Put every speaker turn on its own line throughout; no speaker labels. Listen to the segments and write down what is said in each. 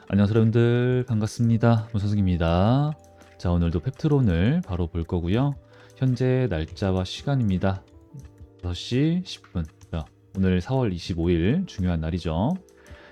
안녕하세요 여러분들 반갑습니다. 문선승입니다. 자 오늘도 펩트론을 바로 볼 거고요. 현재 날짜와 시간입니다. 6시 10분. 자, 오늘 4월 25일 중요한 날이죠.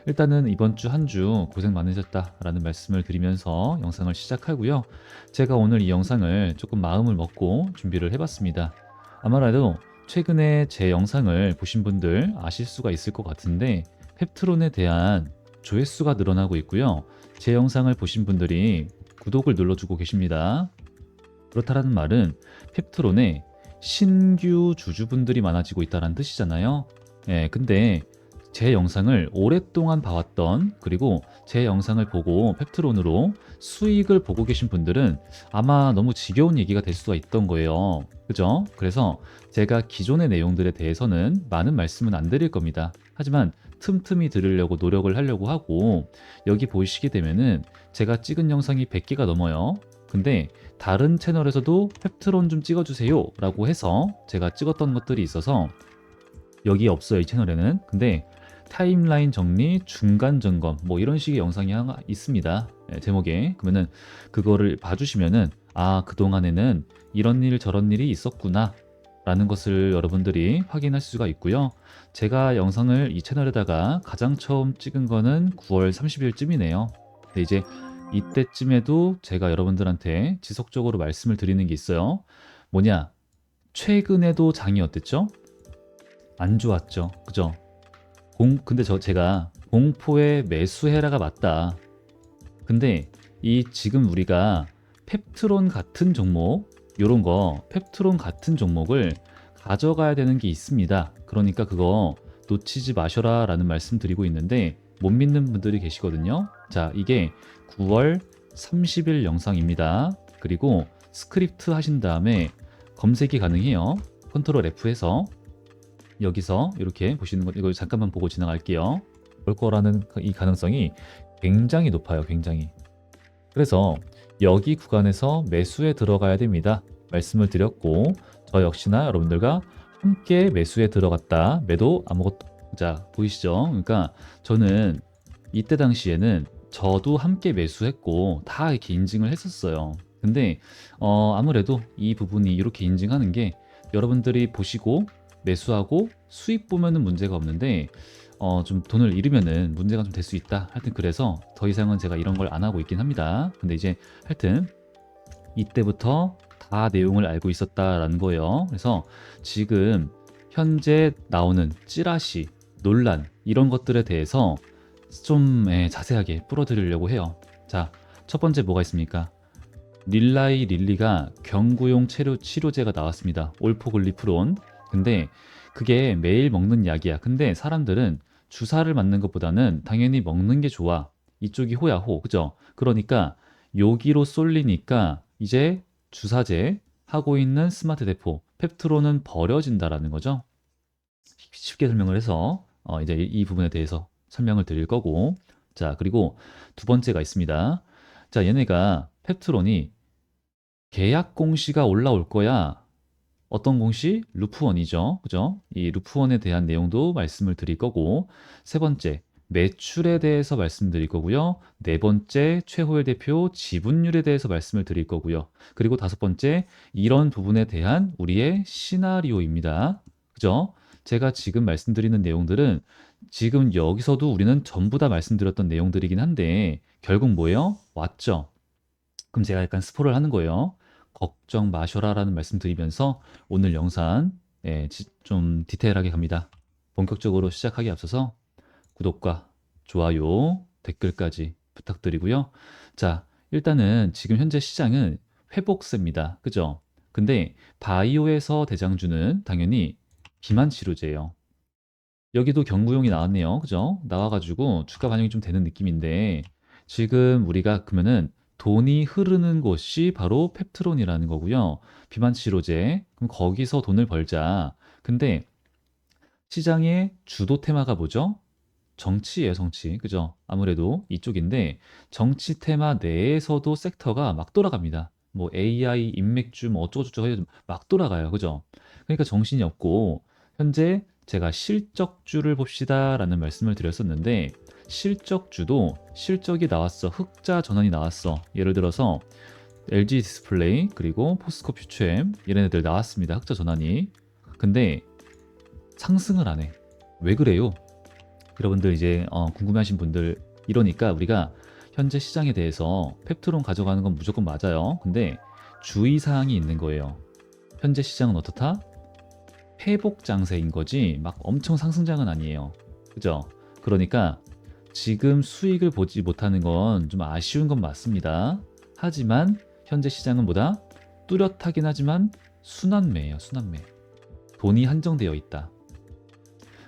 일단은 이번 주 한 주 고생 많으셨다라는 말씀을 드리면서 영상을 시작하고요. 제가 오늘 이 영상을 조금 마음을 먹고 준비를 해봤습니다. 아마도 최근에 제 영상을 보신 분들 아실 수가 있을 것 같은데 펩트론에 대한 조회수가 늘어나고 있고요. 제 영상을 보신 분들이 구독을 눌러주고 계십니다. 그렇다라는 말은 펩트론에 신규 주주분들이 많아지고 있다는 뜻이잖아요. 예, 근데 제 영상을 오랫동안 봐왔던 그리고 제 영상을 보고 펩트론으로 수익을 보고 계신 분들은 아마 너무 지겨운 얘기가 될 수가 있던 거예요. 그죠? 그래서 제가 기존의 내용들에 대해서는 많은 말씀은 안 드릴 겁니다. 하지만 틈틈이 들으려고 노력을 하려고 하고 여기 보시게 되면은 제가 찍은 영상이 100개가 넘어요. 근데 다른 채널에서도 펩트론 좀 찍어주세요 라고 해서 제가 찍었던 것들이 있어서 여기 없어요 이 채널에는. 근데 타임라인 정리 중간 점검 뭐 이런 식의 영상이 하나 있습니다. 제목에 그러면은 그거를 봐주시면은 아 그동안에는 이런 일 저런 일이 있었구나 라는 것을 여러분들이 확인할 수가 있고요. 제가 영상을 이 채널에다가 가장 처음 찍은 거는 9월 30일쯤이네요. 근데 이제 이때쯤에도 제가 여러분들한테 지속적으로 말씀을 드리는 게 있어요. 뭐냐? 최근에도 장이 어땠죠? 안 좋았죠. 그죠? 근데 제가 공포의 매수해라가 맞다. 근데 이 지금 우리가 펩트론 같은 종목, 요런 거, 펩트론 같은 종목을 가져가야 되는 게 있습니다. 그러니까 그거 놓치지 마셔라 라는 말씀 드리고 있는데 못 믿는 분들이 계시거든요. 자, 이게 9월 30일 영상입니다. 그리고 스크립트 하신 다음에 검색이 가능해요. 컨트롤 F에서 여기서 이렇게 보시는 거 이거 잠깐만 보고 지나갈게요. 볼 거라는 이 가능성이 굉장히 높아요. 굉장히. 그래서 여기 구간에서 매수에 들어가야 됩니다. 말씀을 드렸고 저 역시나 여러분들과 함께 매수에 들어갔다. 매도 아무것도. 자 보이시죠? 그러니까 저는 이때 당시에는 저도 함께 매수했고 다 이렇게 인증을 했었어요. 근데 아무래도 이 부분이 이렇게 인증하는 게 여러분들이 보시고 매수하고 수익 보면은 문제가 없는데 좀 돈을 잃으면은 문제가 좀 될 수 있다. 하여튼 그래서 더 이상은 제가 이런 걸 안 하고 있긴 합니다. 근데 이제 하여튼 이때부터 다 내용을 알고 있었다라는 거예요. 그래서 지금 현재 나오는 찌라시, 논란 이런 것들에 대해서 좀 자세하게 풀어드리려고 해요. 자, 첫 번째 뭐가 있습니까? 릴리가 경구용 치료제가 나왔습니다. 올포글리프론. 근데 그게 매일 먹는 약이야. 근데 사람들은 주사를 맞는 것보다는 당연히 먹는 게 좋아. 이쪽이 호야호. 그죠? 그러니까 여기로 쏠리니까 이제 주사제 하고 있는 스마트 대포 펩트론은 버려진다라는 거죠. 쉽게 설명을 해서 이제 이 부분에 대해서 설명을 드릴 거고 자 그리고 두 번째가 있습니다. 자 얘네가 펩트론이 계약 공시가 올라올 거야. 어떤 공시? 루프원이죠. 그죠? 이 루프원에 대한 내용도 말씀을 드릴 거고 세 번째 매출에 대해서 말씀드릴 거고요. 네 번째 최호의 대표 지분율에 대해서 말씀을 드릴 거고요. 그리고 다섯 번째 이런 부분에 대한 우리의 시나리오입니다. 그죠? 제가 지금 말씀드리는 내용들은 지금 여기서도 우리는 전부 다 말씀드렸던 내용들이긴 한데 결국 뭐예요? 왔죠? 그럼 제가 약간 스포를 하는 거예요. 걱정 마셔라라는 말씀 드리면서 오늘 영상 좀 디테일하게 갑니다. 본격적으로 시작하기 앞서서 구독과 좋아요, 댓글까지 부탁드리고요. 자, 일단은 지금 현재 시장은 회복세입니다. 그죠? 근데 바이오에서 대장주는 당연히 비만 치료제예요. 여기도 경구용이 나왔네요. 그죠? 나와가지고 주가 반영이 좀 되는 느낌인데 지금 우리가 그러면은 돈이 흐르는 곳이 바로 펩트론이라는 거고요. 비만 치료제. 그럼 거기서 돈을 벌자. 근데 시장의 주도 테마가 뭐죠? 정치예요, 정치. 그죠? 아무래도 이쪽인데 정치 테마 내에서도 섹터가 막 돌아갑니다. 뭐 AI, 인맥주 뭐 어쩌고저쩌고 해서 막 돌아가요. 그죠? 그러니까 정신이 없고 현재 제가 실적주를 봅시다라는 말씀을 드렸었는데 실적주도 실적이 나왔어. 흑자 전환이 나왔어. 예를 들어서 LG 디스플레이 그리고 포스코 퓨처엠 이런 애들 나왔습니다. 흑자 전환이. 근데 상승을 안 해. 왜 그래요? 여러분들 이제 궁금해하신 분들 이러니까 우리가 현재 시장에 대해서 펩트론 가져가는 건 무조건 맞아요. 근데 주의사항이 있는 거예요. 현재 시장은 어떻다? 회복 장세인 거지 막 엄청 상승장은 아니에요. 그죠? 그러니까 지금 수익을 보지 못하는 건 좀 아쉬운 건 맞습니다. 하지만 현재 시장은 뭐다? 뚜렷하긴 하지만 순환매예요. 순환매. 돈이 한정되어 있다.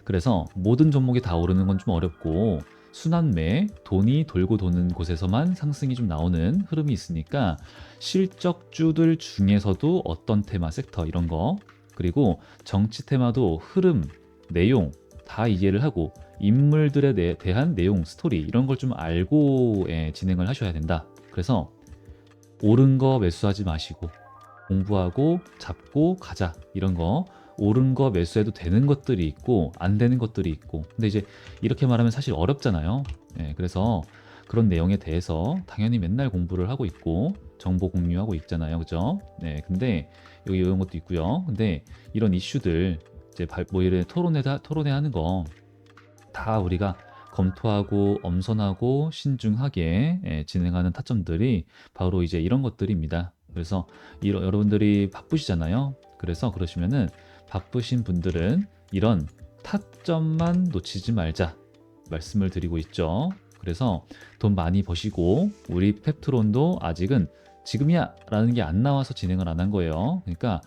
그래서 모든 종목이 다 오르는 건 좀 어렵고 순환매, 돈이 돌고 도는 곳에서만 상승이 좀 나오는 흐름이 있으니까 실적주들 중에서도 어떤 테마, 섹터 이런 거 그리고 정치 테마도 흐름, 내용 다 이해를 하고 인물들에 대한 내용, 스토리 이런 걸 좀 알고 진행을 하셔야 된다. 그래서 옳은 거 매수하지 마시고 공부하고 잡고 가자 이런 거 옳은 거 매수해도 되는 것들이 있고 안 되는 것들이 있고 근데 이제 이렇게 말하면 사실 어렵잖아요. 그래서 그런 내용에 대해서 당연히 맨날 공부를 하고 있고 정보 공유하고 있잖아요. 그죠? 근데 여기 이런 것도 있고요. 근데 이런 이슈들 이제 뭐 이런 토론회 하는 거 다 우리가 검토하고 엄선하고 신중하게 진행하는 타점들이 바로 이제 이런 것들입니다. 그래서 여러분들이 바쁘시잖아요. 그래서 그러시면은 바쁘신 분들은 이런 타점만 놓치지 말자 말씀을 드리고 있죠. 그래서 돈 많이 버시고 우리 펩트론도 아직은 지금이야 라는 게 안 나와서 진행을 안 한 거예요. 그러니까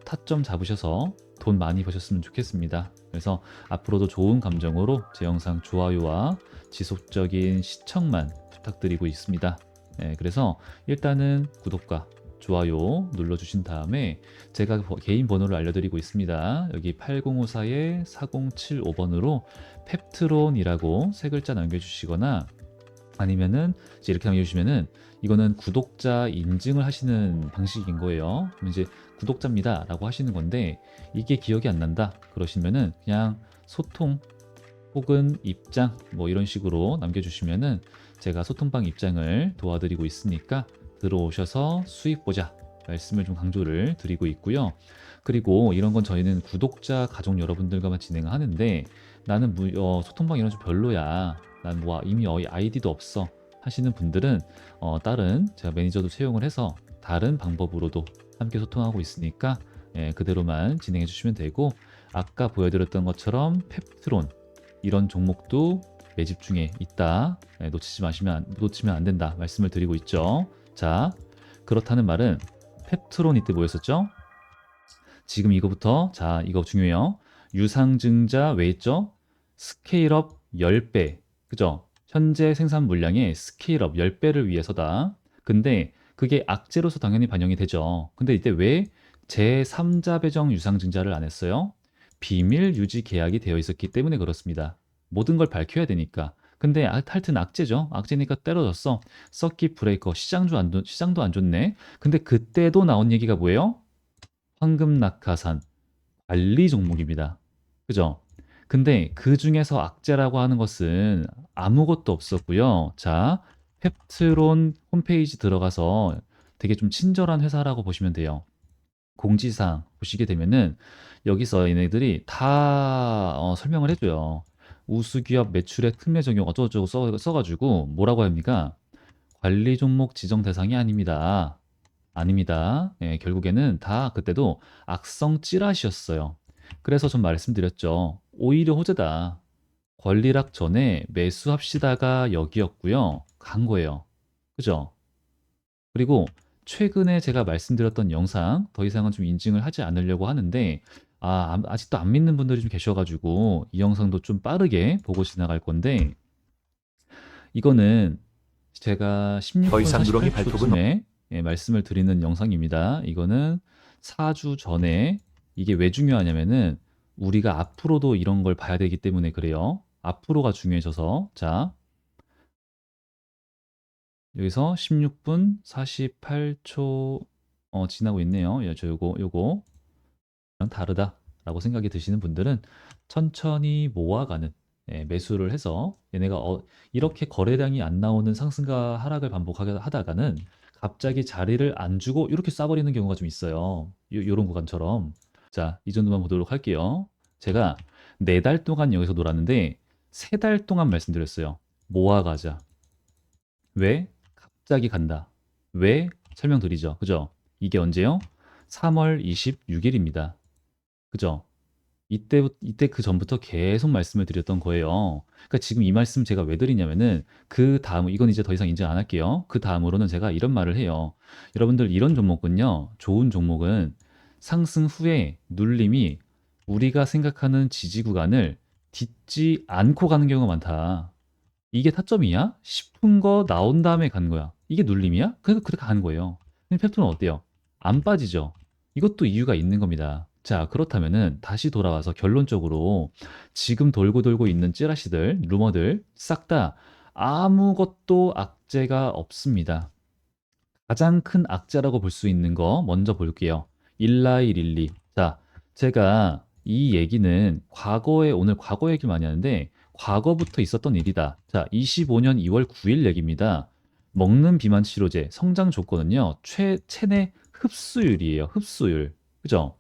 타점 잡으셔서 돈 많이 버셨으면 좋겠습니다. 그래서 앞으로도 좋은 감정으로 제 영상 좋아요와 지속적인 시청만 부탁드리고 있습니다. 그래서 일단은 구독과 좋아요 눌러주신 다음에 제가 개인 번호를 알려드리고 있습니다. 여기 8054-4075번으로 펩트론이라고 세 글자 남겨주시거나 아니면은 이제 이렇게 남겨주시면은 이거는 구독자 인증을 하시는 방식인 거예요. 그럼 이제 구독자입니다 라고 하시는 건데 이게 기억이 안 난다 그러시면은 그냥 소통 혹은 입장 뭐 이런 식으로 남겨주시면은 제가 소통방 입장을 도와드리고 있으니까 들어오셔서 수익 보자 말씀을 좀 강조를 드리고 있고요. 그리고 이런 건 저희는 구독자 가족 여러분들과만 진행을 하는데 나는 소통방 이런 좀 별로야. 난 뭐 이미 아이디도 없어 하시는 분들은 다른 제가 매니저도 채용을 해서 다른 방법으로도 함께 소통하고 있으니까 그대로만 진행해 주시면 되고 아까 보여드렸던 것처럼 펩트론 이런 종목도 매집 중에 있다. 놓치면 안 된다 말씀을 드리고 있죠. 자, 그렇다는 말은 펩트론 이때 뭐였었죠? 지금 이거부터 자 이거 중요해요. 유상증자 왜 있죠? 스케일업 10배 그죠? 현재 생산 물량의 스케일업 10배를 위해서다. 근데 그게 악재로서 당연히 반영이 되죠. 근데 이때 왜 제3자 배정 유상증자를 안 했어요? 비밀 유지 계약이 되어 있었기 때문에 그렇습니다. 모든 걸 밝혀야 되니까. 근데 하여튼 악재죠. 악재니까 때려졌어. 서킷 브레이커 시장도 안 좋네. 근데 그때도 나온 얘기가 뭐예요? 황금 낙하산 관리 종목입니다. 그죠? 근데 그 중에서 악재라고 하는 것은 아무것도 없었고요. 자, 펩트론 홈페이지 들어가서 되게 좀 친절한 회사라고 보시면 돼요. 공지사항 보시게 되면은 여기서 얘네들이 다 설명을 해줘요. 우수기업 매출액 특례 적용 어쩌고저쩌고 써가지고 뭐라고 합니까? 관리 종목 지정 대상이 아닙니다. 아닙니다. 결국에는 다 그때도 악성 찌라시였어요. 그래서 좀 말씀드렸죠. 오히려 호재다. 권리락 전에 매수합시다가 여기였고요. 간 거예요. 그죠? 그리고 최근에 제가 말씀드렸던 영상 더 이상은 좀 인증을 하지 않으려고 하는데 아직도 안 믿는 분들이 좀 계셔가지고 이 영상도 좀 빠르게 보고 지나갈 건데 이거는 제가
더
16분
이상 누렁이 발톱은
48초쯤에 말씀을 드리는 영상입니다. 이거는 4주 전에 이게 왜 중요하냐면은 우리가 앞으로도 이런 걸 봐야 되기 때문에 그래요. 앞으로가 중요해져서 자 여기서 16분 48초 지나고 있네요. 저 요거 다르다라고 생각이 드시는 분들은 천천히 모아가는 매수를 해서 얘네가 이렇게 거래량이 안 나오는 상승과 하락을 반복하다가는 갑자기 자리를 안 주고 이렇게 쏴버리는 경우가 좀 있어요. 요런 구간처럼. 자, 이 정도만 보도록 할게요. 제가 4달 동안 여기서 놀았는데 3달 동안 말씀드렸어요. 모아가자. 왜? 갑자기 간다. 왜? 설명드리죠. 그죠? 이게 언제요? 3월 26일입니다. 그죠? 이때 그 전부터 계속 말씀을 드렸던 거예요. 그러니까 지금 이 말씀 제가 왜 드리냐면은 그 다음, 이건 이제 더 이상 인정 안 할게요. 그 다음으로는 제가 이런 말을 해요. 여러분들 이런 종목은요, 좋은 종목은 상승 후에 눌림이 우리가 생각하는 지지 구간을 딛지 않고 가는 경우가 많다. 이게 타점이야? 싶은 거 나온 다음에 가는 거야. 이게 눌림이야? 그러니까 그렇게 가는 거예요. 근데 펩톤은 어때요? 안 빠지죠? 이것도 이유가 있는 겁니다. 자, 그렇다면은 다시 돌아와서 결론적으로 지금 돌고 돌고 있는 찌라시들, 루머들 싹 다 아무것도 악재가 없습니다. 가장 큰 악재라고 볼 수 있는 거 먼저 볼게요. 일라이릴리. 자, 제가 이 얘기는 오늘 과거 얘기를 많이 하는데 과거부터 있었던 일이다. 자, 25년 2월 9일 얘기입니다. 먹는 비만 치료제 성장 조건은요. 체내 흡수율이에요. 흡수율. 그죠?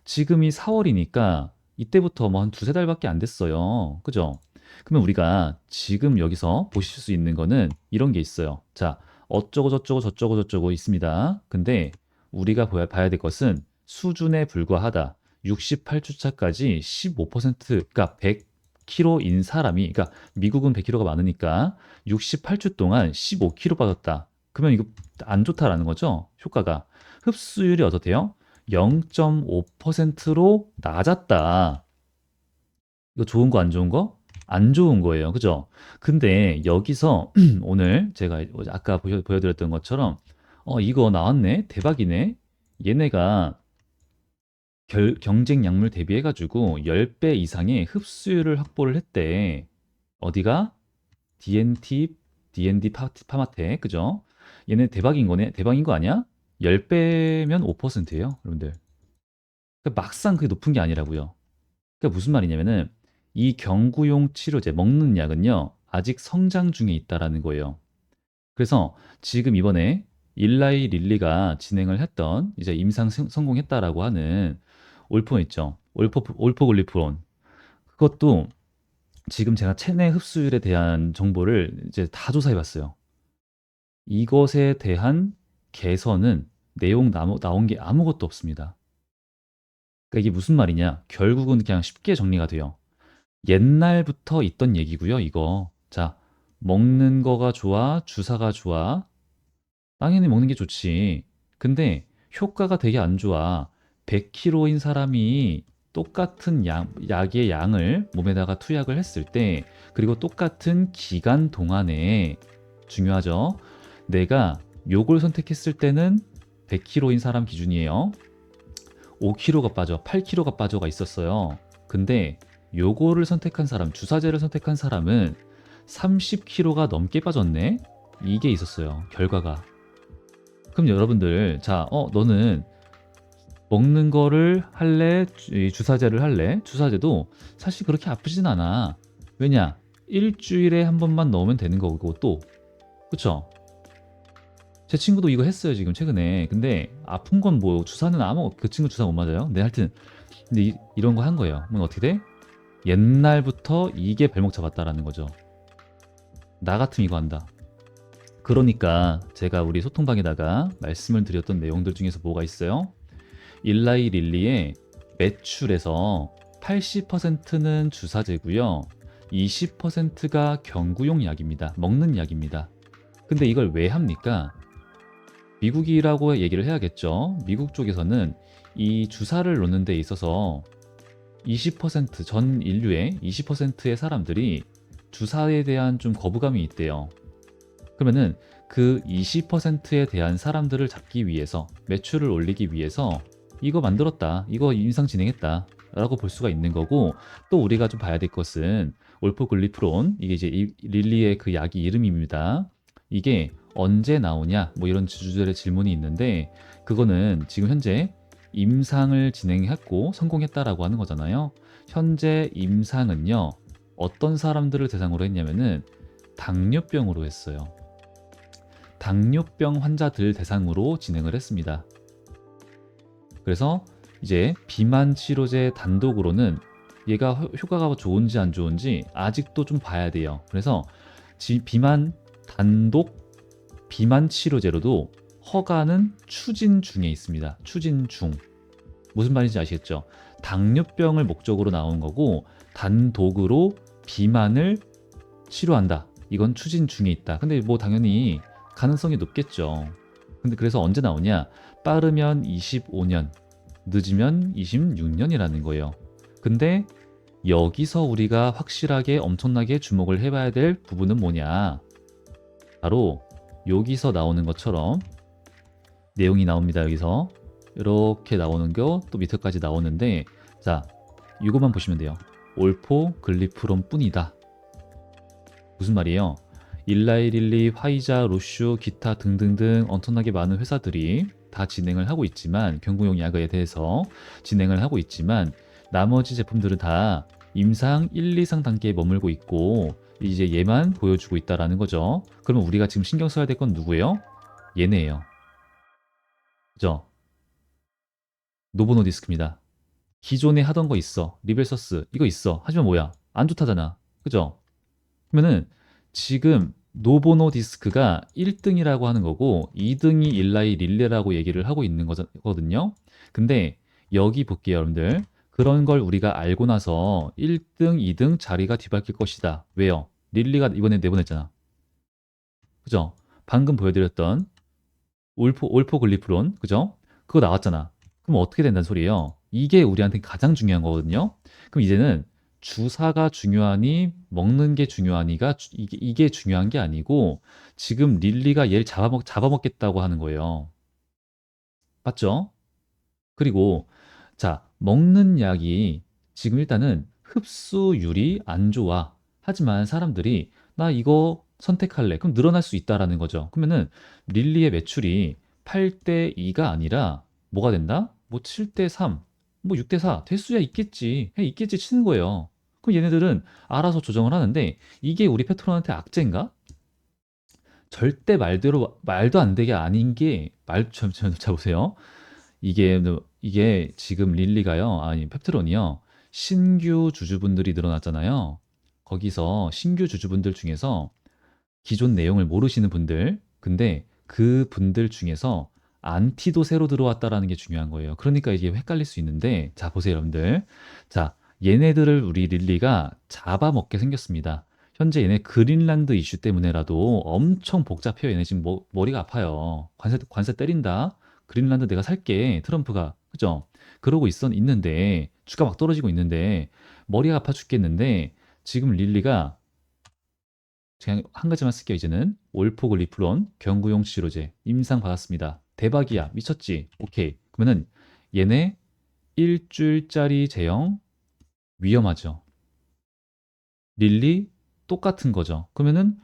지금이 4월이니까 이때부터 뭐 한 두세 달밖에 안 됐어요. 그죠? 그러면 우리가 지금 여기서 보실 수 있는 거는 이런 게 있어요. 자, 어쩌고 저쩌고 저쩌고 저쩌고 있습니다. 근데 우리가 봐야 될 것은 수준에 불과하다. 68주차까지 15%, 그러니까 100kg인 사람이, 그러니까 미국은 100kg가 많으니까 68주 동안 15kg 빠졌다. 그러면 이거 안 좋다라는 거죠. 효과가. 흡수율이 어떻대요? 0.5%로 낮았다. 이거 좋은 거 안 좋은 거? 안 좋은 거예요. 그죠? 근데 여기서 오늘 제가 아까 보여드렸던 것처럼 이거 나왔네. 대박이네. 얘네가 경쟁 약물 대비해가지고 10배 이상의 흡수율을 확보를 했대. 어디가? D&D 파마텍. 그죠? 얘네 대박인 거네. 대박인 거 아니야? 10배면 5%예요, 여러분들. 그러니까 막상 그게 높은 게 아니라고요. 그러니까 무슨 말이냐면은 이 경구용 치료제 먹는 약은요 아직 성장 중에 있다라는 거예요. 그래서 지금 이번에 일라이 릴리가 진행을 했던 이제 임상 성공했다라고 하는 올포 있죠. 올포글리프론. 그것도 지금 제가 체내 흡수율에 대한 정보를 이제 다 조사해 봤어요. 이것에 대한 개선은 내용 나온 게 아무것도 없습니다. 그러니까 이게 무슨 말이냐? 결국은 그냥 쉽게 정리가 돼요. 옛날부터 있던 얘기고요, 이거. 자, 먹는 거가 좋아, 주사가 좋아. 당연히 먹는 게 좋지. 근데 효과가 되게 안 좋아. 100kg인 사람이 똑같은 약의 양을 몸에다가 투약을 했을 때, 그리고 똑같은 기간 동안에, 중요하죠. 내가 요걸 선택했을 때는 100kg인 사람 기준이에요. 5kg가 빠져, 8kg가 빠져가 있었어요. 근데 요거를 선택한 사람, 주사제를 선택한 사람은 30kg가 넘게 빠졌네? 이게 있었어요, 결과가. 그럼 여러분들, 자, 너는 먹는 거를 할래? 주사제를 할래? 주사제도 사실 그렇게 아프진 않아. 왜냐? 일주일에 한 번만 넣으면 되는 거고, 또. 그쵸? 제 친구도 이거 했어요, 지금 최근에. 근데 아픈 건 뭐, 주사는 그 친구 주사 못 맞아요. 근데 하여튼, 근데 이런 거 한 거예요. 그럼 어떻게 돼? 옛날부터 이게 발목 잡았다라는 거죠. 나 같으면 이거 한다. 그러니까 제가 우리 소통방에다가 말씀을 드렸던 내용들 중에서 뭐가 있어요? 일라이 릴리의 매출에서 80%는 주사제고요. 20%가 경구용 약입니다. 먹는 약입니다. 근데 이걸 왜 합니까? 미국이라고 얘기를 해야겠죠. 미국 쪽에서는 이 주사를 놓는 데 있어서 20%, 전 인류의 20%의 사람들이 주사에 대한 좀 거부감이 있대요. 그러면은 그 20%에 대한 사람들을 잡기 위해서, 매출을 올리기 위해서 이거 만들었다, 이거 임상 진행했다 라고 볼 수가 있는 거고, 또 우리가 좀 봐야 될 것은 올포글리프론, 이게 이제 릴리의 그 약이 이름입니다. 이게 언제 나오냐, 뭐 이런 주주들의 질문이 있는데, 그거는 지금 현재 임상을 진행했고 성공했다라고 하는 거잖아요. 현재 임상은요, 어떤 사람들을 대상으로 했냐면은 당뇨병으로 했어요. 당뇨병 환자들 대상으로 진행을 했습니다. 그래서 이제 비만 치료제 단독으로는 얘가 효과가 좋은지 안 좋은지 아직도 좀 봐야 돼요. 그래서 비만 단독 비만 치료제로도 허가는 추진 중에 있습니다. 추진 중. 무슨 말인지 아시겠죠? 당뇨병을 목적으로 나온 거고 단독으로 비만을 치료한다. 이건 추진 중에 있다. 근데 뭐 당연히 가능성이 높겠죠. 근데 그래서 언제 나오냐? 빠르면 25년, 늦으면 26년이라는 거예요. 근데 여기서 우리가 확실하게 엄청나게 주목을 해봐야 될 부분은 뭐냐? 바로 여기서 나오는 것처럼 내용이 나옵니다. 여기서 이렇게 나오는 거 또 밑에까지 나오는데, 자, 이것만 보시면 돼요. 올포글리프론 뿐이다. 무슨 말이에요? 일라이릴리, 화이자, 로슈, 기타 등등등 엄청나게 많은 회사들이 다 진행을 하고 있지만, 경구용 약에 대해서 진행을 하고 있지만, 나머지 제품들은 다 임상 1, 2상 단계에 머물고 있고 이제 얘만 보여주고 있다라는 거죠. 그러면 우리가 지금 신경 써야 될 건 누구예요? 얘네예요. 그죠? 노보노디스크입니다. 기존에 하던 거 있어. 리벨서스 이거 있어. 하지만 뭐야? 안 좋다잖아. 그죠? 그러면은 지금 노보노디스크가 1등이라고 하는 거고 2등이 일라이 릴레라고 얘기를 하고 있는 거거든요. 근데 여기 볼게요, 여러분들. 그런 걸 우리가 알고 나서 1등, 2등 자리가 뒤바뀔 것이다. 왜요? 릴리가 이번에 내보냈잖아. 그죠? 방금 보여드렸던 올포글리프론, 그죠? 그거 나왔잖아. 그럼 어떻게 된다는 소리예요? 이게 우리한테 가장 중요한 거거든요. 그럼 이제는 주사가 중요하니 먹는 게 중요하니가 이게 중요한 게 아니고 지금 릴리가 얘를 잡아먹겠다고 하는 거예요. 맞죠? 그리고 자, 먹는 약이 지금 일단은 흡수율이 안 좋아. 하지만 사람들이 나 이거 선택할래. 그럼 늘어날 수 있다라는 거죠. 그러면은 릴리의 매출이 8대 2가 아니라 뭐가 된다? 뭐 7대 3, 뭐 6대 4 될 수야 있겠지. 해 있겠지 치는 거예요. 그럼 얘네들은 알아서 조정을 하는데 이게 우리 페트론한테 악재인가? 절대 말도 안 되게 아닌 게 자 보세요. 이게 지금 릴리가요, 아니 펩트론이요, 신규 주주분들이 늘어났잖아요. 거기서 신규 주주분들 중에서 기존 내용을 모르시는 분들, 근데 그 분들 중에서 안티도 새로 들어왔다라는 게 중요한 거예요. 그러니까 이게 헷갈릴 수 있는데, 자 보세요 여러분들. 자, 얘네들을 우리 릴리가 잡아먹게 생겼습니다. 현재 얘네 그린란드 이슈 때문에라도 엄청 복잡해요. 얘네 지금 머리가 아파요. 관세 때린다. 그린란드 내가 살게. 트럼프가. 그죠? 그러고 있는데, 주가 막 떨어지고 있는데, 머리가 아파 죽겠는데, 지금 릴리가 그냥 한 가지만 쓸게요. 이제는 올포글리프론 경구용 치료제 임상 받았습니다. 대박이야. 미쳤지? 오케이. 그러면은 얘네 일주일짜리 제형 위험하죠. 릴리 똑같은 거죠. 그러면은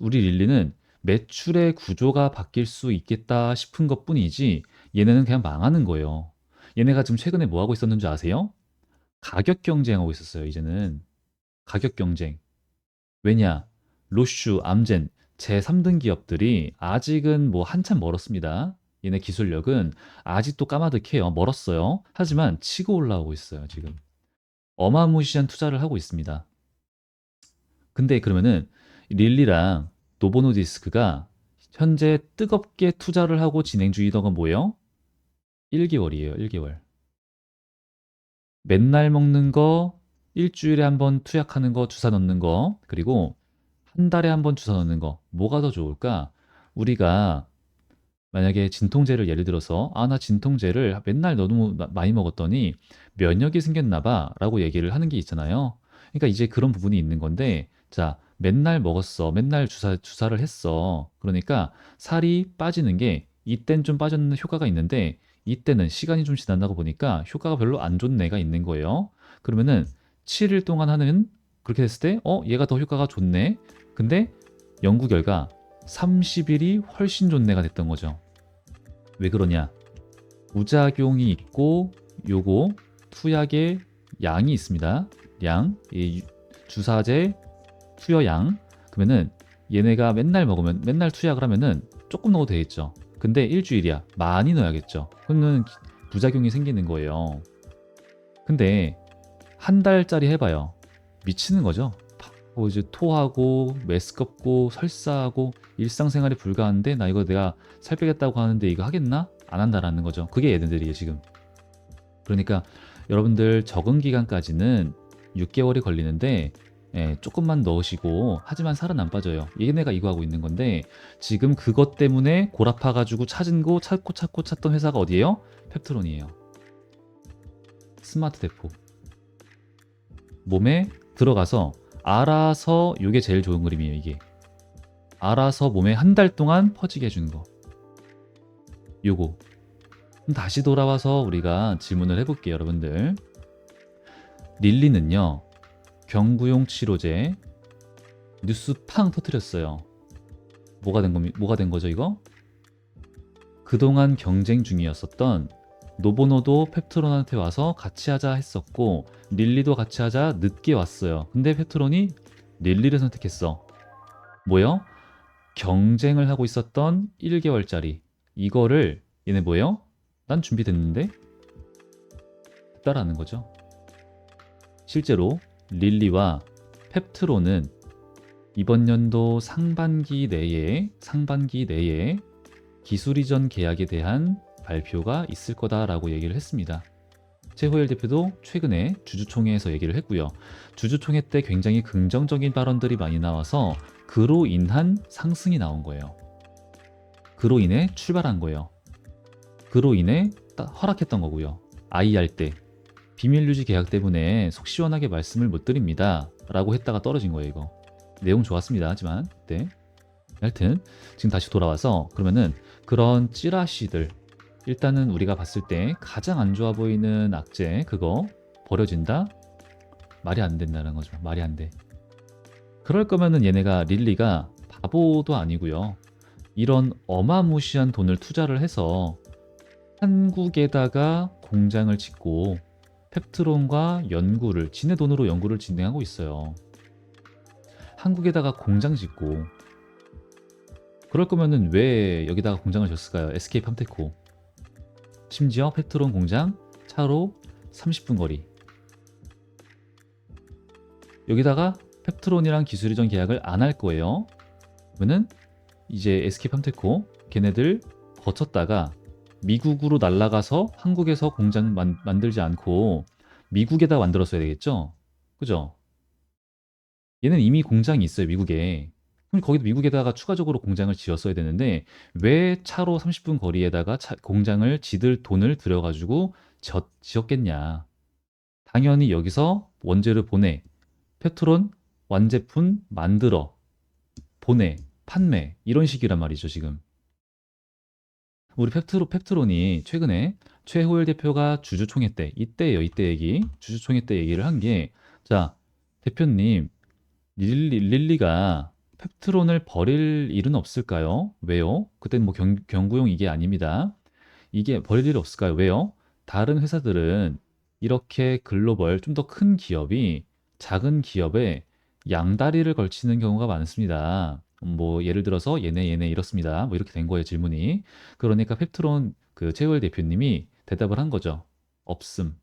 우리 릴리는 매출의 구조가 바뀔 수 있겠다 싶은 것뿐이지 얘네는 그냥 망하는 거예요. 얘네가 지금 최근에 뭐 하고 있었는지 아세요? 가격 경쟁하고 있었어요. 이제는 가격 경쟁. 왜냐? 로슈, 암젠, 제3등 기업들이 아직은 뭐 한참 멀었습니다. 얘네 기술력은 아직도 까마득해요. 멀었어요. 하지만 치고 올라오고 있어요, 지금. 어마무시한 투자를 하고 있습니다. 근데 그러면은 릴리랑 노보노디스크가 현재 뜨겁게 투자를 하고 진행 중이던 건 뭐예요? 1개월이에요, 1개월. 맨날 먹는 거, 일주일에 한 번 투약하는 거, 주사 넣는 거, 그리고 한 달에 한 번 주사 넣는 거. 뭐가 더 좋을까? 우리가 만약에 진통제를 예를 들어서 나 진통제를 맨날 너무 많이 먹었더니 면역이 생겼나 봐라고 얘기를 하는 게 있잖아요. 그러니까 이제 그런 부분이 있는 건데, 자, 맨날 먹었어. 맨날 주사를 했어. 그러니까 살이 빠지는 게 이땐 좀 빠졌는 효과가 있는데 이때는 시간이 좀 지난다고 보니까 효과가 별로 안 좋은 애가 있는 거예요. 그러면은 7일 동안 하는, 그렇게 됐을 때 얘가 더 효과가 좋네. 근데 연구 결과 30일이 훨씬 좋네가 됐던 거죠. 왜 그러냐? 부작용이 있고 요거 투약의 양이 있습니다. 양, 주사제, 투여양. 그러면은 얘네가 맨날 먹으면 맨날 투약을 하면은 조금 넣어도 되겠죠. 근데 일주일이야. 많이 넣어야겠죠. 그러면 부작용이 생기는 거예요. 근데 한 달짜리 해봐요. 미치는 거죠. 이제 토하고 메스껍고 설사하고 일상생활이 불가한데 나 이거 내가 살 빼겠다고 하는데 이거 하겠나? 안 한다라는 거죠. 그게 얘네들이에요 지금. 그러니까 여러분들 적응 기간까지는 6개월이 걸리는데 조금만 넣으시고 하지만 살은 안 빠져요. 얘네가 이거 하고 있는 건데 지금 그것 때문에 골아파가지고 찾고 찾던 회사가 어디예요? 펩트론이에요. 스마트 대포. 몸에 들어가서 알아서 이게 제일 좋은 그림이에요. 이게 알아서 몸에 한 달 동안 퍼지게 해주는 거. 요거. 그럼 다시 돌아와서 우리가 질문을 해볼게요, 여러분들. 릴리는요, 경구용 치료제 뉴스 팡 터뜨렸어요. 뭐가 된 거죠, 이거? 그동안 경쟁 중이었었던 노보노도 펩트론한테 와서 같이 하자 했었고 릴리도 같이 하자 늦게 왔어요. 근데 펩트론이 릴리를 선택했어. 뭐요? 경쟁을 하고 있었던 1개월짜리 이거를 얘네 뭐예요? 난 준비됐는데? 따라하는 거죠. 실제로 릴리와 펩트론은 이번 연도 상반기 내에 기술 이전 계약에 대한 발표가 있을 거다라고 얘기를 했습니다. 최호열 대표도 최근에 주주총회에서 얘기를 했고요. 주주총회 때 굉장히 긍정적인 발언들이 많이 나와서 그로 인한 상승이 나온 거예요. 그로 인해 출발한 거예요. 그로 인해 허락했던 거고요. IR 때 비밀 유지 계약 때문에 속 시원하게 말씀을 못 드립니다 라고 했다가 떨어진 거예요. 이거 내용 좋았습니다. 하지만 네. 하여튼 지금 다시 돌아와서 그러면은 그런 찌라시들 일단은 우리가 봤을 때 가장 안 좋아 보이는 악재 그거 버려진다? 말이 안 된다는 거죠. 말이 안 돼. 그럴 거면은 얘네가 릴리가 바보도 아니고요. 이런 어마무시한 돈을 투자를 해서 한국에다가 공장을 짓고 펩트론과 연구를 지네 돈으로 연구를 진행하고 있어요. 한국에다가 공장 짓고 그럴 거면은 왜 여기다가 공장을 졌을까요? SK 팜테코. 심지어 펩트론 공장 차로 30분 거리. 여기다가 펩트론이랑 기술 이전 계약을 안 할 거예요. 그러면은 이제 SK 팜테코 걔네들 거쳤다가 미국으로 날아가서 한국에서 공장 만들지 않고 미국에다 만들었어야 되겠죠? 그죠? 얘는 이미 공장이 있어요, 미국에. 그럼 거기도 미국에다가 추가적으로 공장을 지었어야 되는데 왜 차로 30분 거리에다가 공장을 지들 돈을 들여가지고 지었겠냐. 당연히 여기서 원재료 보내, 페트론 완제품 만들어, 보내, 판매 이런 식이란 말이죠, 지금. 우리 펩트론이 최근에 최호일 대표가 주주총회 때 이때예요, 이때 얘기. 주주총회 때 얘기를 한 게 자, 대표님 릴리가 펩트론을 버릴 일은 없을까요? 왜요? 그땐 뭐 경구용 이게 아닙니다. 이게 버릴 일 없을까요? 왜요? 다른 회사들은 이렇게 글로벌 좀 더 큰 기업이 작은 기업에 양다리를 걸치는 경우가 많습니다. 뭐 예를 들어서 얘네 이렇습니다. 뭐 이렇게 된 거예요, 질문이. 그러니까 펩트론 그 최호일 대표님이 대답을 한 거죠. 없음.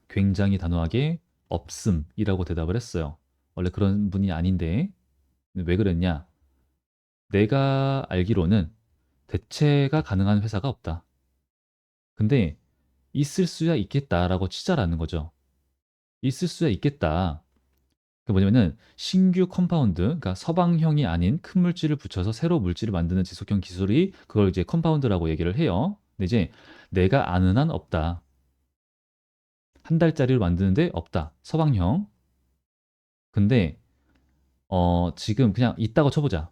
굉장히 단호하게 없음이라고 대답을 했어요. 원래 그런 분이 아닌데 왜 그랬냐? 내가 알기로는 대체가 가능한 회사가 없다. 근데 있을 수야 있겠다라고 치자라는 거죠. 있을 수야 있겠다. 그 뭐냐면은 신규 컴파운드, 그러니까 서방형이 아닌 큰 물질을 붙여서 새로 물질을 만드는 지속형 기술이 그걸 이제 컴파운드라고 얘기를 해요. 근데 이제 내가 아는 한 없다. 한 달짜리로 만드는데 없다. 서방형. 근데 지금 그냥 있다고 쳐보자.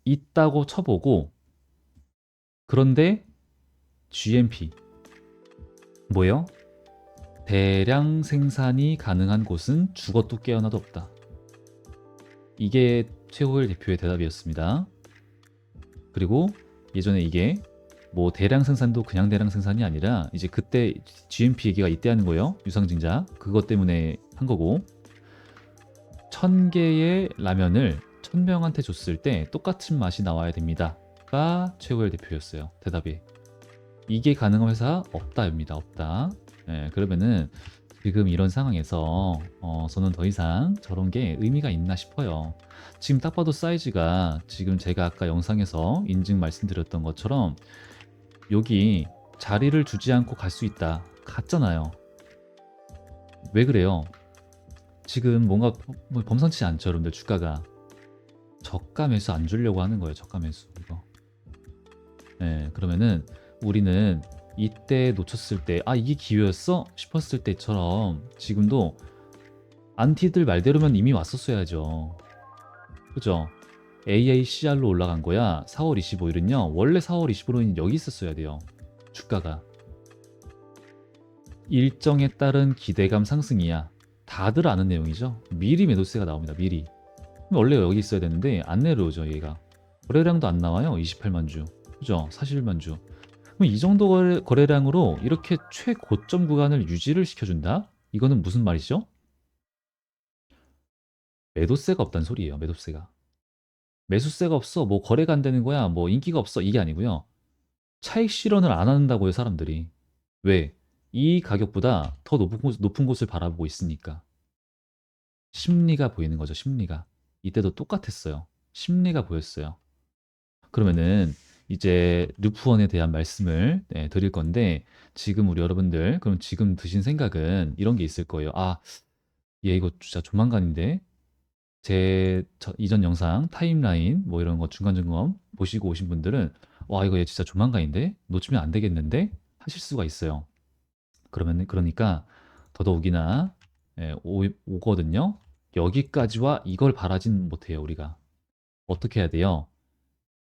있다고 쳐보고 그런데 GMP 뭐예요? 대량 생산이 가능한 곳은 죽어도 깨어나도 없다. 이게 최호일 대표의 대답이었습니다. 그리고 예전에 이게 뭐 대량 생산도 그냥 대량 생산이 아니라 이제 그때 GMP 얘기가 이때 하는 거예요. 유상증자 그것 때문에 한 거고 1000개의 라면을 1000명한테 줬을 때 똑같은 맛이 나와야 됩니다.가 최후의 대표였어요. 대답이. 이게 가능한 회사 없다입니다. 없다. 예, 그러면은 지금 이런 상황에서 저는 더 이상 저런 게 의미가 있나 싶어요. 지금 딱 봐도 사이즈가 지금 제가 아까 영상에서 인증 말씀드렸던 것처럼 여기 자리를 주지 않고 갈 수 있다. 갔잖아요. 왜 그래요? 지금 뭔가 범상치 않죠, 여러분들. 주가가 저가 매수 안 주려고 하는 거예요. 저가 매수 이거. 네, 그러면은 우리는 이때 놓쳤을 때 이게 기회였어 싶었을 때처럼 지금도 안티들 말대로면 이미 왔었어야죠. 그죠? AACR로 올라간 거야. 4월 25일은요. 원래 4월 25일은 여기 있었어야 돼요. 주가가. 일정에 따른 기대감 상승이야. 다들 아는 내용이죠. 미리 매도세가 나옵니다. 미리. 원래 여기 있어야 되는데 안 내려오죠. 얘가. 거래량도 안 나와요. 28만 주. 그죠? 41만 주. 그럼 이 정도 거래량으로 이렇게 최고점 구간을 유지를 시켜준다? 이거는 무슨 말이죠? 매도세가 없다는 소리예요. 매도세가. 매수세가 없어. 뭐 거래가 안 되는 거야. 뭐 인기가 없어. 이게 아니고요. 차익 실현을 안 한다고요, 사람들이. 왜? 이 가격보다 더 높은 곳을 바라보고 있으니까. 심리가 보이는 거죠, 심리가. 이때도 똑같았어요. 심리가 보였어요. 그러면은 이제 루프원에 대한 말씀을 드릴 건데 지금 우리 여러분들 그럼 지금 드신 생각은 이런 게 있을 거예요. 얘 이거 진짜 조만간인데 이전 영상 타임라인 뭐 이런 거 중간점검 보시고 오신 분들은 와 이거 얘 진짜 조만간인데 놓치면 안 되겠는데 하실 수가 있어요. 그러니까 더더욱이나 오거든요. 여기까지와 이걸 바라진 못해요. 우리가 어떻게 해야 돼요?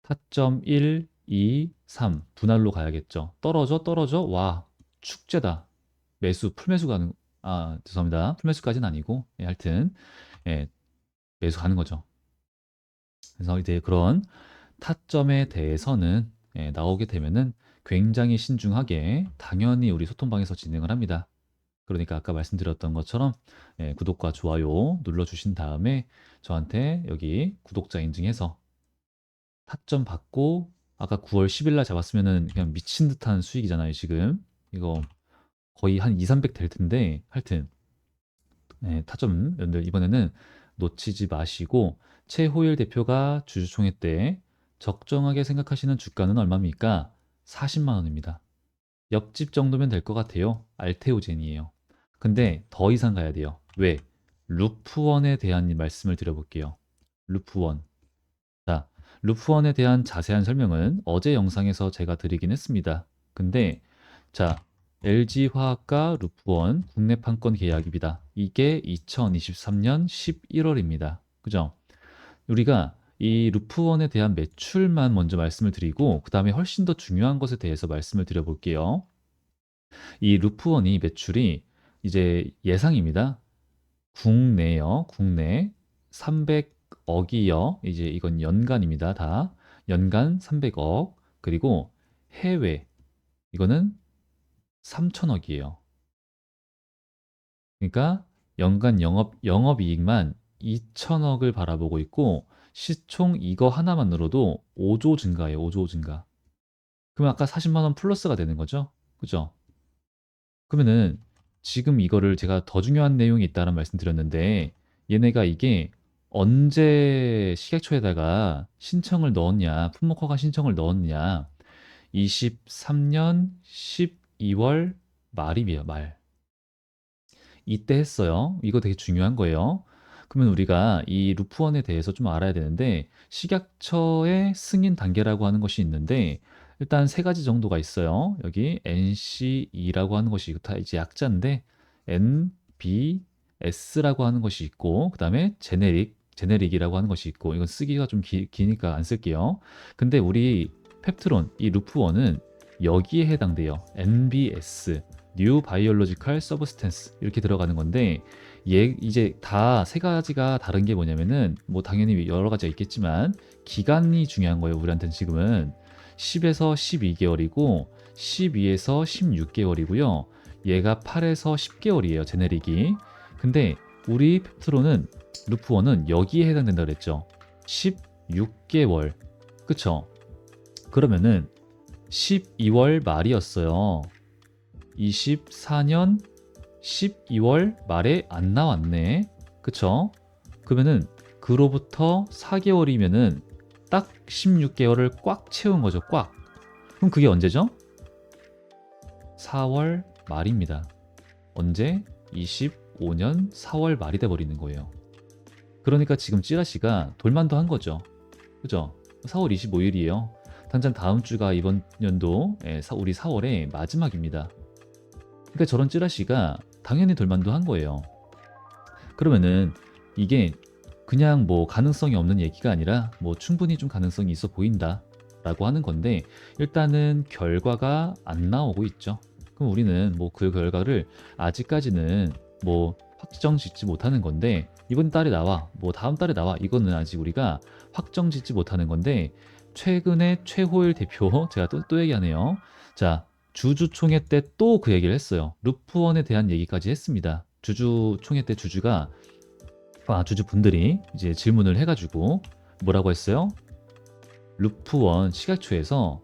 타점 1, 2, 3 분할로 가야겠죠. 떨어져 와 축제다. 매수 풀매수 가는 죄송합니다. 풀매수까지는 아니고 하여튼 예, 매수 가는 거죠. 그래서 이제 그런 타점에 대해서는 나오게 되면은 굉장히 신중하게 당연히 우리 소통방에서 진행을 합니다. 그러니까 아까 말씀드렸던 것처럼 구독과 좋아요 눌러주신 다음에 저한테 여기 구독자 인증해서 타점 받고 아까 9월 10일 날 잡았으면은 그냥 미친 듯한 수익이잖아요, 지금. 이거 거의 한 2, 300 될 텐데 하여튼 타점 여러분들 이번에는 놓치지 마시고 최호일 대표가 주주총회 때 적정하게 생각하시는 주가는 얼마입니까? 40만 원입니다. 옆집 정도면 될 것 같아요. 알테오젠이에요. 근데 더 이상 가야 돼요. 왜? 루프원에 대한 말씀을 드려볼게요. 루프원. 자, 루프원에 대한 자세한 설명은 어제 영상에서 제가 드리긴 했습니다. 근데 자, LG화학과 루프원 국내 판권 계약입니다. 이게 2023년 11월입니다. 그죠? 우리가 이 루프원에 대한 매출만 먼저 말씀을 드리고 그 다음에 훨씬 더 중요한 것에 대해서 말씀을 드려볼게요. 이 루프원이 매출이 이제 예상입니다. 국내요. 국내 300억이요. 이제 이건 연간입니다. 다 연간 300억. 그리고 해외 이거는 3천억이에요. 그러니까 연간 영업이익만 2천억을 바라보고 있고 시총 이거 하나만으로도 5조 증가예요. 5조 증가. 그럼 아까 40만 원 플러스가 되는 거죠. 그죠? 그러면은 지금 이거를 제가 더 중요한 내용이 있다는 말씀 드렸는데 얘네가 이게 언제 식약처에다가 신청을 넣었냐, 품목허가 신청을 넣었냐, 23년 12월 말이에요, 말. 이때 했어요. 이거 되게 중요한 거예요. 그러면 우리가 이 루프원에 대해서 좀 알아야 되는데 식약처의 승인 단계라고 하는 것이 있는데 일단 세 가지 정도가 있어요. 여기 NCE라고 하는 것이 다 이제 약자인데 NBS라고 하는 것이 있고 그다음에 제네릭이라고 하는 것이 있고 이건 쓰기가 좀 기니까 안 쓸게요. 근데 우리 펩트론 이 루프원은 여기에 해당돼요. NBS New Biological Substance 이렇게 들어가는 건데 이제 다 세 가지가 다른 게 뭐냐면은 뭐 당연히 여러 가지가 있겠지만 기간이 중요한 거예요. 우리한테는 지금은 10에서 12개월이고 12에서 16개월이고요. 얘가 8에서 10개월이에요. 제네릭이. 근데 우리 펩트론은 루프1은 여기에 해당된다 그랬죠. 16개월. 그쵸? 그러면은 12월 말이었어요. 24년 12월 말에 안 나왔네. 그쵸? 그러면은 그로부터 4개월이면은 딱 16개월을 꽉 채운 거죠. 꽉. 그럼 그게 언제죠? 4월 말입니다. 언제? 25년 4월 말이 돼버리는 거예요. 그러니까 지금 찌라시가 돌만도 한 거죠. 그죠? 4월 25일이에요. 당장 다음 주가 이번 연도 우리 4월의 마지막입니다. 그러니까 저런 찌라시가 당연히 돌만도 한 거예요. 그러면은 이게 그냥 뭐 가능성이 없는 얘기가 아니라 뭐 충분히 좀 가능성이 있어 보인다 라고 하는 건데, 일단은 결과가 안 나오고 있죠. 그럼 우리는 뭐 그 결과를 아직까지는 뭐 확정 짓지 못하는 건데, 이번 달에 나와 뭐 다음 달에 나와, 이거는 아직 우리가 확정 짓지 못하는 건데, 최근에 최호일 대표 제가 또 얘기하네요. 자, 주주총회 때 또 그 얘기를 했어요. 루프원에 대한 얘기까지 했습니다. 주주총회 때 주주분들이 이제 질문을 해가지고 뭐라고 했어요? 루프원 시각초에서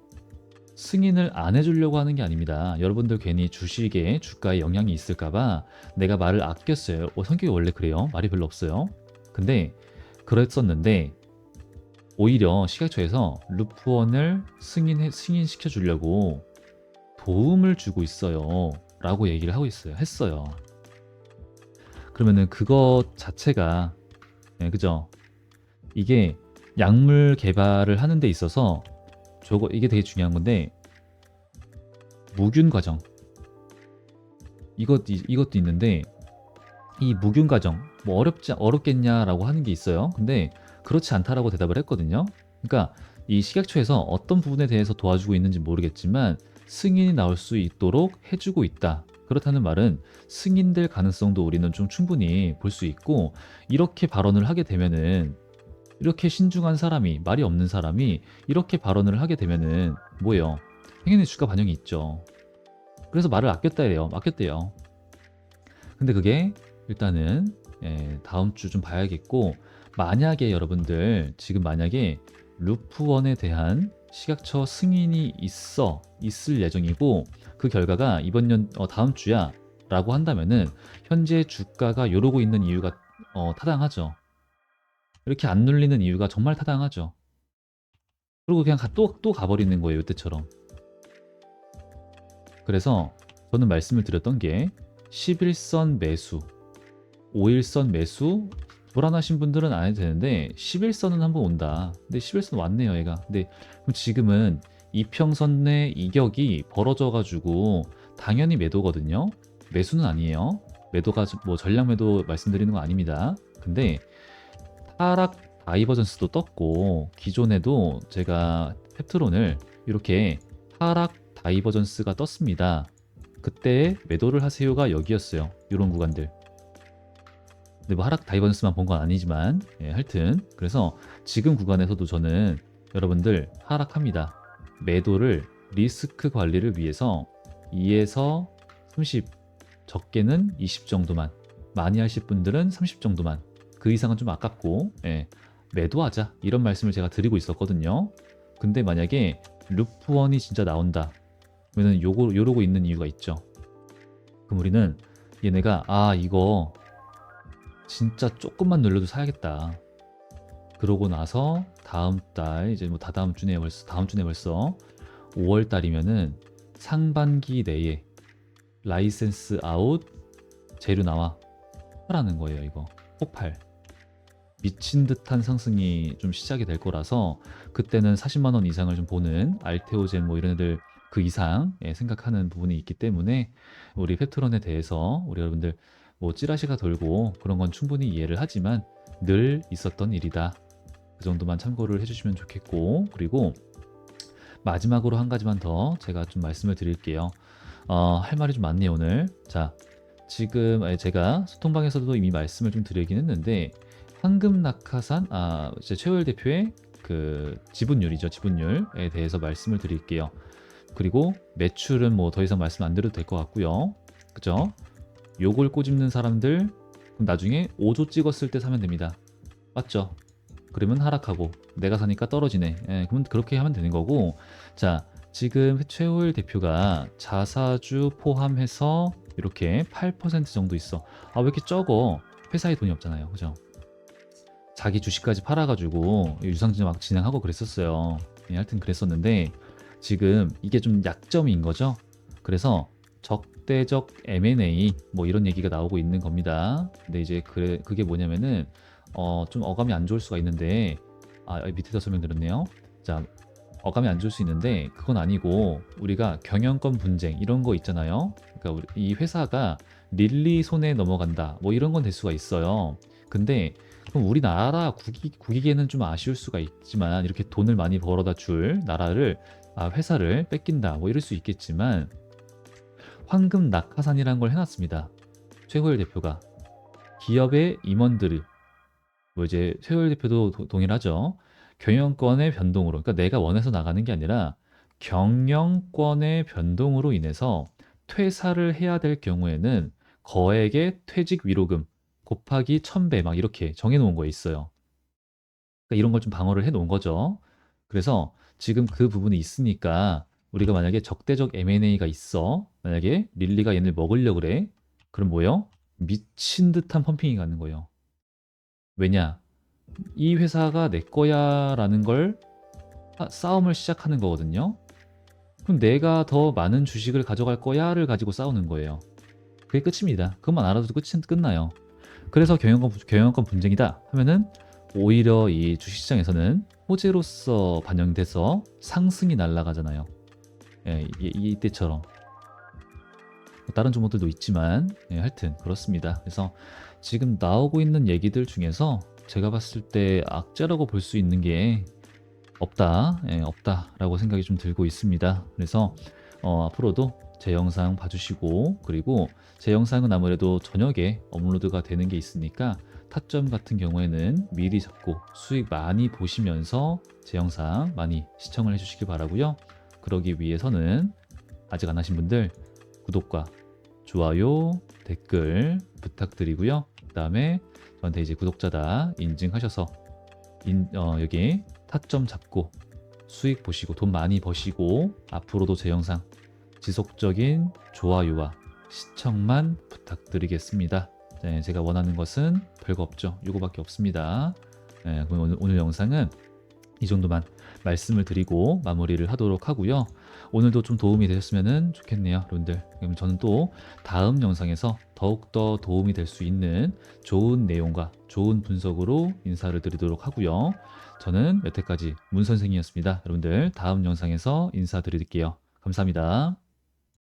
승인을 안 해주려고 하는 게 아닙니다. 여러분들 괜히 주식에 주가에 영향이 있을까봐 내가 말을 아꼈어요. 성격이 원래 그래요. 말이 별로 없어요. 근데 그랬었는데 오히려 시각초에서 루프원을 승인시켜 주려고 도움을 주고 있어요 라고 얘기를 하고 했어요. 그러면은 그것 자체가 그죠? 이게 약물 개발을 하는 데 있어서 이게 되게 중요한 건데, 무균 과정 이것도 있는데, 이 무균 과정 뭐 어렵겠냐라고 하는 게 있어요. 근데 그렇지 않다라고 대답을 했거든요. 그러니까 이 식약처에서 어떤 부분에 대해서 도와주고 있는지 모르겠지만 승인이 나올 수 있도록 해주고 있다. 그렇다는 말은 승인될 가능성도 우리는 좀 충분히 볼 수 있고, 이렇게 발언을 하게 되면은, 이렇게 신중한 사람이, 말이 없는 사람이 이렇게 발언을 하게 되면은 뭐예요? 당연히 주가 반영이 있죠. 그래서 말을 아꼈대요. 근데 그게 일단은 다음 주 좀 봐야겠고, 만약에 여러분들 지금 만약에 루프원에 대한 식약처 승인이 있을 예정이고, 그 결과가 다음 주야 라고 한다면은 현재 주가가 요러고 있는 이유가 타당하죠. 이렇게 안 눌리는 이유가 정말 타당하죠. 그리고 그냥 또 가버리는 거예요, 이때처럼. 그래서 저는 말씀을 드렸던 게 11선 매수, 5일선 매수, 불안하신 분들은 안 해도 되는데 11선은 한번 온다. 근데 11선 왔네요, 얘가. 근데 그럼 지금은 이평선 내 이격이 벌어져가지고 당연히 매도거든요. 매수는 아니에요. 매도가 뭐 전량 매도 말씀드리는 거 아닙니다. 근데 하락 다이버전스도 떴고, 기존에도 제가 펩트론을 이렇게 하락 다이버전스가 떴습니다. 그때 매도를 하세요가 여기였어요. 이런 구간들. 근데 뭐 하락 다이버전스만 본 건 아니지만 하여튼 그래서 지금 구간에서도 저는 여러분들 하락합니다. 매도를 리스크 관리를 위해서 2에서 30, 적게는 20 정도만, 많이 하실 분들은 30 정도만, 그 이상은 좀 아깝고 매도하자, 이런 말씀을 제가 드리고 있었거든요. 근데 만약에 루프원이 진짜 나온다 그러면 요러고 있는 이유가 있죠. 그럼 우리는 얘네가 이거 진짜 조금만 눌러도 사야겠다, 그러고 나서 다음 달, 이제 뭐 다음 주네 벌써 5월 달이면은 상반기 내에 라이센스 아웃, 재료 나와 하라는 거예요. 이거 폭발, 미친 듯한 상승이 좀 시작이 될 거라서, 그때는 40만 원 이상을 좀 보는 알테오젠 뭐 이런 애들 그 이상 생각하는 부분이 있기 때문에, 우리 펩트론에 대해서 우리 여러분들 뭐 찌라시가 돌고 그런 건 충분히 이해를 하지만 늘 있었던 일이다, 그 정도만 참고를 해주시면 좋겠고, 그리고 마지막으로 한 가지만 더 제가 좀 말씀을 드릴게요. 할 말이 좀 많네요 오늘. 자, 지금 제가 소통방에서도 이미 말씀을 좀 드리긴 했는데, 황금 낙하산, 이제 최호일 대표의 그 지분율이죠. 지분율에 대해서 말씀을 드릴게요. 그리고 매출은 뭐 더 이상 말씀 안 드려도 될 것 같고요. 그죠? 요걸 꼬집는 사람들, 그럼 나중에 5조 찍었을 때 사면 됩니다. 맞죠? 그러면 하락하고 내가 사니까 떨어지네. 예, 그러면 그렇게 하면 되는 거고. 자, 지금 최호일 대표가 자사주 포함해서 이렇게 8% 정도 있어. 아, 왜 이렇게 적어? 회사에 돈이 없잖아요. 그죠? 자기 주식까지 팔아가지고 유상증자 막 진행하고 그랬었어요. 예, 하여튼 그랬었는데 지금 이게 좀 약점인 거죠. 그래서 적대적 M&A 뭐 이런 얘기가 나오고 있는 겁니다. 근데 이제 그게 뭐냐면은 좀 어감이 안 좋을 수가 있는데 밑에다 설명드렸네요. 자, 어감이 안 좋을 수 있는데 그건 아니고 우리가 경영권 분쟁 이런 거 있잖아요. 그러니까 이 회사가 릴리 손에 넘어간다 뭐 이런 건 될 수가 있어요. 근데 그럼 우리나라 국익에는 좀 아쉬울 수가 있지만 이렇게 돈을 많이 벌어다 줄 나라를 회사를 뺏긴다 뭐 이럴 수 있겠지만 황금 낙하산이라는 걸 해놨습니다. 최호일 대표가 기업의 임원들이 뭐 이제 최호일 대표도 동일하죠. 경영권의 변동으로 그러니까 내가 원해서 나가는 게 아니라 경영권의 변동으로 인해서 퇴사를 해야 될 경우에는 거액의 퇴직 위로금 곱하기 1000배 막 이렇게 정해 놓은 거에 있어요. 그러니까 이런 걸 좀 방어를 해 놓은 거죠. 그래서 지금 그 부분이 있으니까 우리가 만약에 적대적 M&A가 있어. 만약에 릴리가 얘를 먹으려고 그래. 그럼 뭐예요? 미친 듯한 펌핑이 가는 거예요. 왜냐? 이 회사가 내 거야라는 걸 싸움을 시작하는 거거든요. 그럼 내가 더 많은 주식을 가져갈 거야를 가지고 싸우는 거예요. 그게 끝입니다. 그것만 알아도 끝나요. 그래서 경영권 분쟁이다 하면은 오히려 이 주식시장에서는 호재로서 반영돼서 상승이 날아가잖아요. 예, 이때처럼. 다른 종목들도 있지만 하여튼 그렇습니다. 그래서 지금 나오고 있는 얘기들 중에서 제가 봤을 때 악재라고 볼 수 있는 게 없다라고 생각이 좀 들고 있습니다. 그래서 앞으로도 제 영상 봐주시고 그리고 제 영상은 아무래도 저녁에 업로드가 되는 게 있으니까 타점 같은 경우에는 미리 잡고 수익 많이 보시면서 제 영상 많이 시청을 해주시기 바라고요. 그러기 위해서는 아직 안 하신 분들 구독과 좋아요, 댓글 부탁드리고요. 그 다음에 저한테 이제 구독자다 인증하셔서 여기 타점 잡고 수익 보시고 돈 많이 버시고 앞으로도 제 영상 지속적인 좋아요와 시청만 부탁드리겠습니다. 네, 제가 원하는 것은 별거 없죠. 요거밖에 없습니다. 네, 그럼 오늘 영상은 이 정도만 말씀을 드리고 마무리를 하도록 하고요. 오늘도 좀 도움이 되셨으면 좋겠네요, 여러분들. 그럼 저는 또 다음 영상에서 더욱더 도움이 될 수 있는 좋은 내용과 좋은 분석으로 인사를 드리도록 하고요. 저는 여태까지 문 선생이었습니다. 여러분들 다음 영상에서 인사드릴게요. 감사합니다.